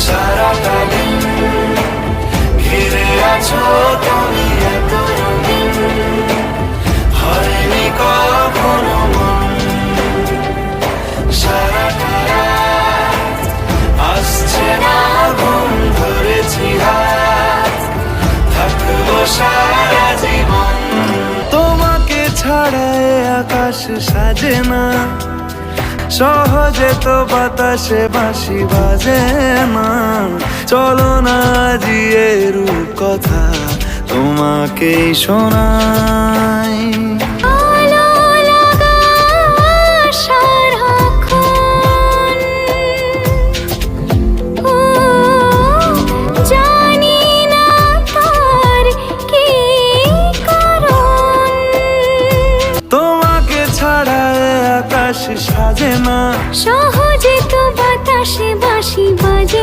সারাটা দিন ঘিরে আছো তুমি এত রঙিন, হয়নি কখনো মন। সারাটা রাত আসছে না ঘুম, ধরেছি হাত, থাকবো সারা জীবন। তোমাকে ছাড়া এ আকাশ সাজে না, সহজে তো বাতাসে বাঁশি বাজে না। চলো না জিয়ে রূপ কথা তোমাকেই শোনাই। আলো লাগা সারাক্ষণ, ও জানি না তার কি কারণ। তোমাকে ছাড়া এ আকাশ সাজে না,